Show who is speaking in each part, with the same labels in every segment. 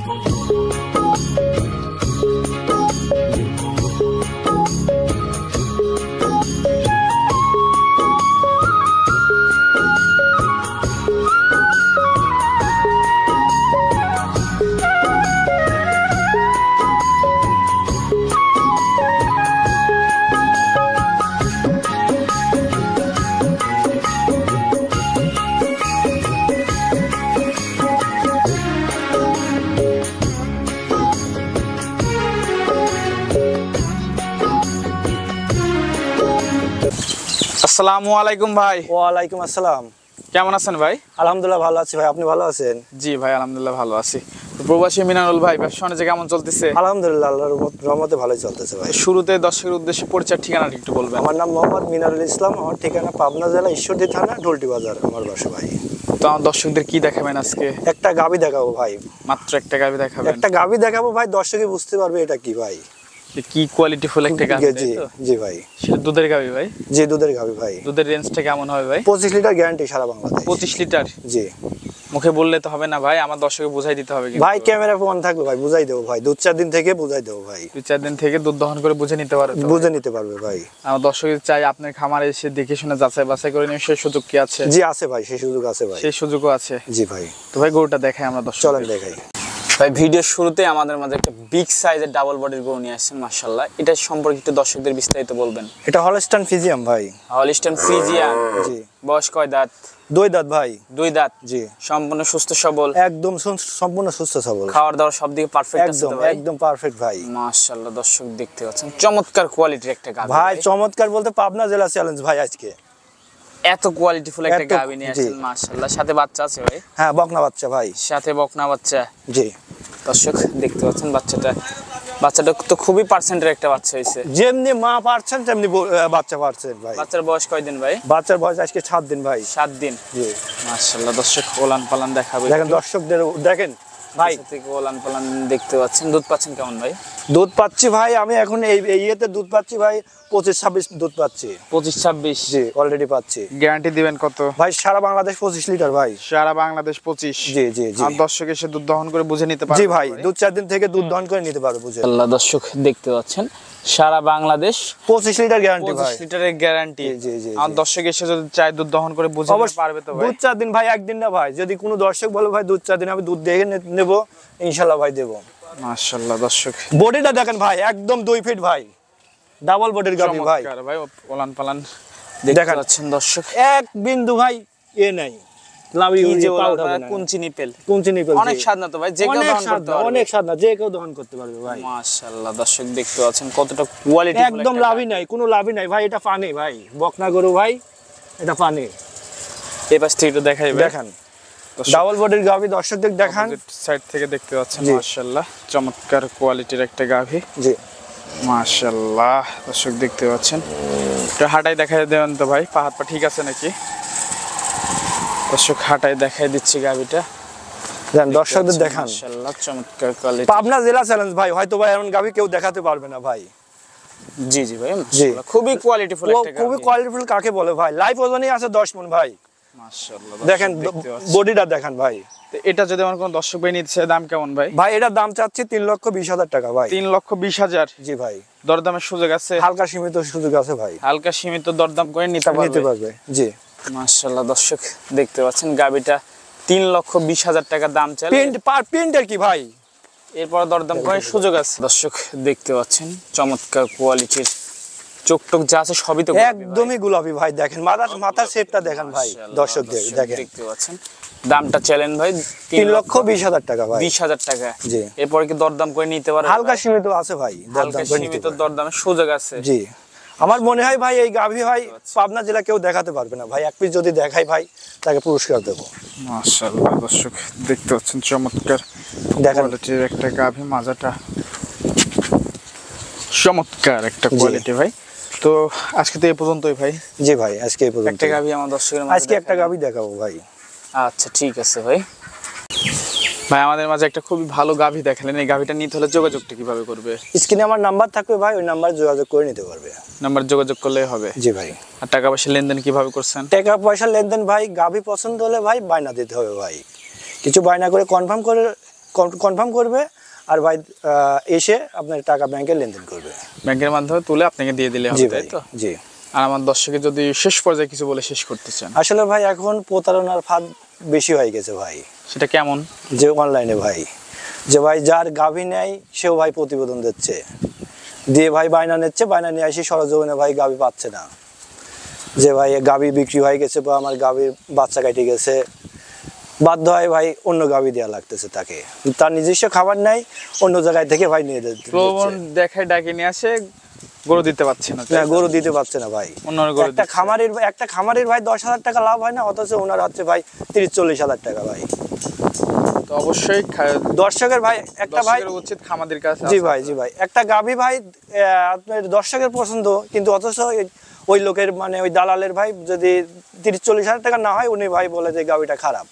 Speaker 1: আসসালামু আলাইকুম ভাই।
Speaker 2: ওয়ালাইকুম আসসালাম।
Speaker 1: কেমন আছেন ভাই?
Speaker 2: আলহামদুলিল্লাহ ভালো আছি ভাই, আপনি ভালো আছেন?
Speaker 1: জি ভাই আলহামদুলিল্লাহ ভালো আছি। প্রবাসী মিনারুল ভাই, ব্যবসা বাণিজ্য কেমন চলতেছে?
Speaker 2: আলহামদুলিল্লাহ আল্লাহর রহমতে ভালোই চলতেছে ভাই।
Speaker 1: শুরুতে দর্শকের উদ্দেশ্যে পরিচয় ঠিকানাটা একটু বলবেন।
Speaker 2: আমার নাম মোহাম্মদ মিনারুল ইসলাম, আমার ঠিকানা পাবনা জেলা ঈশ্বরদী থানা ঢোলটি বাজার আমার বাসা ভাই।
Speaker 1: তো আমার দর্শকদের কি দেখাবেন আজকে?
Speaker 2: একটা গাভী দেখাবো ভাই।
Speaker 1: মাত্র একটা গাভী দেখাবেন?
Speaker 2: একটা গাভী দেখাবো ভাই, দর্শকই বুঝতে পারবে এটা কি ভাই।
Speaker 1: কি কোয়ালিটি ফুল একটা গাভী?
Speaker 2: জি জি ভাই।
Speaker 1: সেটা দুধের গাভী ভাই?
Speaker 2: জি দুধের গাভী ভাই।
Speaker 1: দুধের রেঞ্জটা কেমন হবে ভাই?
Speaker 2: 25 লিটার গ্যারান্টি সারা বাংলাদেশ।
Speaker 1: 25 লিটার?
Speaker 2: জি।
Speaker 1: মুখে বললে তো হবে না ভাই, আমার দর্শককে বুঝাই দিতে হবে কিন্তু।
Speaker 2: ভাই ক্যামেরা ফোন থাকবে ভাই, বুঝাই দেবো ভাই, 2-4 দিন থেকে বুঝাই দেবো ভাই।
Speaker 1: 2-4 দিন থেকে দুধ দহন করে বুঝে নিতে পারবে তো?
Speaker 2: বুঝে নিতে পারবে ভাই।
Speaker 1: আমার দর্শকদের চাই আপনার খামারে এসে দেখে শুনে যাচাই বাছাই করে নিয়ে, সেই সুযোগ কি আছে?
Speaker 2: জি আছে ভাই, সেই সুযোগ আছে ভাই।
Speaker 1: সেই সুযোগও আছে?
Speaker 2: জি ভাই।
Speaker 1: তো ভাই গরুটা দেখাই আমরা দর্শক।
Speaker 2: চলেন দেখাই
Speaker 1: ভাই। ভিডিওর শুরুতে আমাদের মাঝে একটা বিগ সাইজের ডাবল বডির গরু নিয়ে আসছেন মাশাআল্লাহ। এটা সম্পর্কে একটু দর্শকদের বিস্তারিত বলবেন।
Speaker 2: এটা হলস্টাইন ফ্রিজিয়ান ভাই।
Speaker 1: Holstein Friesian?
Speaker 2: জি।
Speaker 1: বয়স কয় দাঁত?
Speaker 2: 2 দাঁত ভাই।
Speaker 1: 2 দাঁত?
Speaker 2: জি।
Speaker 1: সম্পূর্ণ সুস্থ সবল?
Speaker 2: একদম সম্পূর্ণ সুস্থ সবল।
Speaker 1: খাওয়ার দাওয়ার সব দিকে পারফেক্ট আছে তো ভাই?
Speaker 2: একদম পারফেক্ট ভাই।
Speaker 1: মাশাআল্লাহ দর্শক দেখতে পাচ্ছেন চমৎকার কোয়ালিটির একটা গাভী
Speaker 2: ভাই। চমৎকার বলতে পাবনা জেলা চ্যালেঞ্জ ভাই আজকে।
Speaker 1: এত কোয়ালিটিফুল একটা গাভী নিয়ে আসছেন মাশাআল্লাহ। সাথে বাচ্চা আছে ভাই?
Speaker 2: হ্যাঁ বকনা বাচ্চা ভাই।
Speaker 1: সাথে বকনা বাচ্চা?
Speaker 2: জি।
Speaker 1: দর্শক দেখতে পাচ্ছেন বাচ্চাটা তো খুবই পার্সেন্টের একটা বাচ্চা হয়েছে।
Speaker 2: যেমনি মা পারছেন তেমনি বাচ্চা পারছেন ভাই।
Speaker 1: বাচ্চার বয়স কয় দিন ভাই?
Speaker 2: বাচ্চার বয়স আজকে 7 দিন ভাই।
Speaker 1: 7 দিন? জি। মাশাআল্লাহ দর্শক ওলান পালান দেখাবে,
Speaker 2: দেখেন দর্শকদের দেখেন ভাই।
Speaker 1: থেকে ওলান পালান দেখতে পাচ্ছেন। দুধ পাচ্ছেন কেমন ভাই?
Speaker 2: দুধ পাচ্ছি ভাই আমি এখন এই ইয়েতে দুধ পাচ্ছি ভাই 25-26 দুধ পাচ্ছি।
Speaker 1: 25-26?
Speaker 2: জি অলরেডি পাচ্ছি।
Speaker 1: গ্যারান্টি দিবেন কত
Speaker 2: ভাই? সারা বাংলাদেশ 25 লিটার ভাই।
Speaker 1: সারা বাংলাদেশ 25?
Speaker 2: জি জি জি।
Speaker 1: আর দর্শক এসে দুধ দহন করে বুঝে নিতে পারবে?
Speaker 2: জি ভাই 2-4 দিন থেকে দুধ দহন করে নিতে পারবে বুঝে।
Speaker 1: আল্লাহ দর্শক দেখতে পাচ্ছেন সারা বাংলাদেশ
Speaker 2: 25 লিটার গ্যারান্টি ভাই।
Speaker 1: 25 লিটারের গ্যারান্টি?
Speaker 2: জি জি।
Speaker 1: আর দর্শক এসে যদি চায় দুধ দহন করে বুঝে নিতে পারবে তো ভাই?
Speaker 2: 2-4 দিন ভাই, একদিন না ভাই। যদি কোনো দর্শক বলে ভাই 2-4 দিন আমি দুধ দেখে নেব, ইনশাআল্লাহ ভাই দেব।
Speaker 1: মাশাআল্লাহ দর্শক
Speaker 2: বডিটা দেখেন ভাই, একদম 2 ফিট ভাই, ডাবল বডির গাভী ভাই।
Speaker 1: চমৎকার ভাই ওলান পালান দেখতে পাচ্ছেন দর্শক।
Speaker 2: এক বিন্দু ভাই এ নাই লাভি
Speaker 1: যে
Speaker 2: পাউডার না।
Speaker 1: কুঞ্চি নিপেল?
Speaker 2: কুঞ্চি নিপেল
Speaker 1: অনেক স্বাদ না তো ভাই? যে কেউ দহন করতে পারবে?
Speaker 2: অনেক স্বাদ না, যে কেউ দহন করতে পারবে ভাই।
Speaker 1: মাশাআল্লাহ দর্শক দেখতে পাচ্ছেন কতটা কোয়ালিটি।
Speaker 2: একদম লাভি নাই, কোনো লাভি নাই ভাই। এটা পানি ভাই, বকনা গরু ভাই, এটা পানি।
Speaker 1: এই পাশ থেকে একটু দেখাই ভাই।
Speaker 2: দেখেন ডাবল বডির গাভী, দর্শকদের দেখান।
Speaker 1: সাইড থেকে দেখতে পাচ্ছেন মাশাআল্লাহ চমৎকার কোয়ালিটির একটা গাভী।
Speaker 2: জি
Speaker 1: মাশাআল্লাহ দর্শক দেখতে পাচ্ছেন। একটু হাঁটাই দেখাই দেবেন তো ভাই, পা হাত পা ঠিক আছে নাকি? দর্শক হাঁটাই দেখাই দিচ্ছি গাভীটা,
Speaker 2: দেন দর্শকদের দেখান।
Speaker 1: মাশাআল্লাহ চমৎকার কোয়ালিটি।
Speaker 2: পাবনা জেলা চ্যালেঞ্জ ভাই, হয়তো ভাই এমন গাভী কেউ দেখাতে পারবে না ভাই।
Speaker 1: জি জি ভাই মাশাআল্লাহ খুবই কোয়ালিটিফুল একটা গাভী।
Speaker 2: খুবই কোয়ালিটিফুল কাকে বলে ভাই? লাইফ ওজনই আছে 10 মণ ভাই।
Speaker 1: মাশাআল্লাহ
Speaker 2: দেখেন বডিটা দেখেন ভাই।
Speaker 1: তো এটা যদি আমার কোন দর্শক ভাই নিচ্ছে দাম কেমন ভাই?
Speaker 2: ভাই এটার দাম চাচ্ছি 3,20,000 টাকা ভাই।
Speaker 1: 3,20,000?
Speaker 2: জি ভাই।
Speaker 1: দরদামের সুযোগ আছে?
Speaker 2: হালকা সীমিত সুযোগ আছে ভাই।
Speaker 1: হালকা সীমিত দরদাম করে নিতে পারবে?
Speaker 2: জি।
Speaker 1: মাশাআল্লাহ দর্শক দেখতে পাচ্ছেন গাবিটা 3,20,000 টাকা দাম চাই।
Speaker 2: প্রিন্টের কি ভাই?
Speaker 1: এরপর দরদাম করে সুযোগ আছে। দর্শক দেখতে পাচ্ছেন চমৎকার কোয়ালিটির চোখ টোক যা আছে সবই তো
Speaker 2: একদমই গোলাপি ভাই। দেখেন মাথার শেপটা দেখেন ভাই, দর্শকদের দেখেন।
Speaker 1: দেখতে পাচ্ছেন দামটা চ্যালেঞ্জ ভাই
Speaker 2: 3,20,000 টাকা ভাই।
Speaker 1: 20,000 টাকা?
Speaker 2: জি।
Speaker 1: এরপর কি দরদাম করে নিতে পারবে?
Speaker 2: হালকা সীমিত আছে ভাই,
Speaker 1: হালকা সীমিত দরদামের সুযোগ আছে।
Speaker 2: জি। আমার মনে হয় ভাই এই গাভী ভাই পাবনা জেলা কেউ দেখাতে পারবে না ভাই। এক পিস যদি দেখাই ভাই তাকে পুরস্কার দেব।
Speaker 1: মাশাআল্লাহ দর্শক দেখতে পাচ্ছেন চমৎকার কোয়ালিটির একটা গাভী, মাজাটা চমৎকার একটা কোয়ালিটি ভাই। তো আজকে তো এই পর্যন্তই ভাই।
Speaker 2: জি ভাই আজকে এই পর্যন্ত।
Speaker 1: একটা গাভী আমার দর্শকের মাঝে
Speaker 2: আজকে একটা গাভী দেখাবো ভাই।
Speaker 1: আচ্ছা ঠিক আছে ভাই। ভাই আমাদের মাঝে একটা খুবই ভালো গাভী দেখালেন, এই গাভীটা নিতে হলে যোগাযোগটা কিভাবে করবে?
Speaker 2: স্ক্রিনে আমার নাম্বার থাকবে ভাই, ওই নাম্বারে যোগাযোগ করে নিতে পারবে।
Speaker 1: নাম্বার যোগাযোগ করলেই হবে?
Speaker 2: জি ভাই।
Speaker 1: আর টাকা পয়সা লেনদেন কিভাবে করছেন?
Speaker 2: টাকা পয়সা লেনদেন ভাই গাভী পছন্দ হলে ভাই বায়না দিতে হবে ভাই। কিছু বায়না করে কনফার্ম করে কনফার্ম করবে আর ভাই এসে আপনার টাকা ব্যাংকে লেনদেন করবে,
Speaker 1: ব্যাংকের মাধ্যমে তুলে আপনাকে দিয়ে দিলে
Speaker 2: জি
Speaker 1: হবে,
Speaker 2: ভাই
Speaker 1: তাই তো?
Speaker 2: জি।
Speaker 1: আর আমার দর্শকের যদি শেষ পর্যায়ে কিছু বলে শেষ করতে চান।
Speaker 2: আসলে ভাই এখন প্রতারণার ফাঁদ বেশি হয়ে গেছে ভাই।
Speaker 1: সেটা কেমন?
Speaker 2: যে অনলাইনে ভাই, যে ভাই যার গাভী নেয় সেও ভাই প্রতিবেদন দিচ্ছে, দিয়ে ভাই বায়না নিচ্ছে, বায়না নিয়ে আসি সরজমিনে ভাই গাভী পাচ্ছে না, যে ভাই গাভী বিক্রি হয়ে গেছে বা আমার গাভীর বাচ্চা কেটে গেছে, বাধ্য হয় ভাই অন্য গাভী দেওয়া লাগতেছে তাকে, তার নিজস্ব খাবার নাই, অন্য জায়গায় থেকে ভাই নিয়ে
Speaker 1: প্রলোভন দেখায় ডাকে নিয়ে আসে, গরু দিতে পারছে না,
Speaker 2: না গরু দিতে পারছে না ভাই।
Speaker 1: অন্য গরু
Speaker 2: একটা খামারের ভাই 10,000 টাকা লাভ হয় না, অথচ ওনার হচ্ছে ভাই 30-40,000 টাকা ভাই।
Speaker 1: তো অবশ্যই
Speaker 2: দর্শকের ভাই একটা ভাই
Speaker 1: দর্শকের উচিত খামাদের কাছে
Speaker 2: জি ভাই জি ভাই, একটা গাভী ভাই আপনার দর্শকের পছন্দ, কিন্তু অথচ ওই লোকের মানে ওই দালালের ভাই যদি 30-40,000 টাকা না হয়, উনি ভাই বলে যে গাভীটা খারাপ।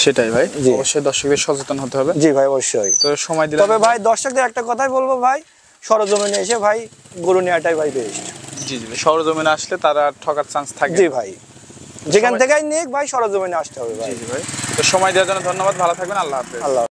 Speaker 1: সেটাই ভাই,
Speaker 2: জি।
Speaker 1: অবশ্যই দর্শকদের সচেতন হতে হবে।
Speaker 2: জি ভাই অবশ্যই।
Speaker 1: তো সময় দিলে
Speaker 2: তবে ভাই দর্শকদের একটা কথাই বলবো ভাই, সরজমিনে এসে ভাই গরু নেওয়াটাই ভাই বেস্ট।
Speaker 1: জি জি, সরজমিনে আসলে তারা ঠকার চান্স থাকে।
Speaker 2: জি ভাই, যেখান থেকেই নিক ভাই সরজমিনে আসতে হবে ভাই।
Speaker 1: জি জি ভাই, তো সময় দেওয়ার জন্য ধন্যবাদ, ভালো থাকবেন, আল্লাহ হাফেজ।
Speaker 2: আল্লাহ।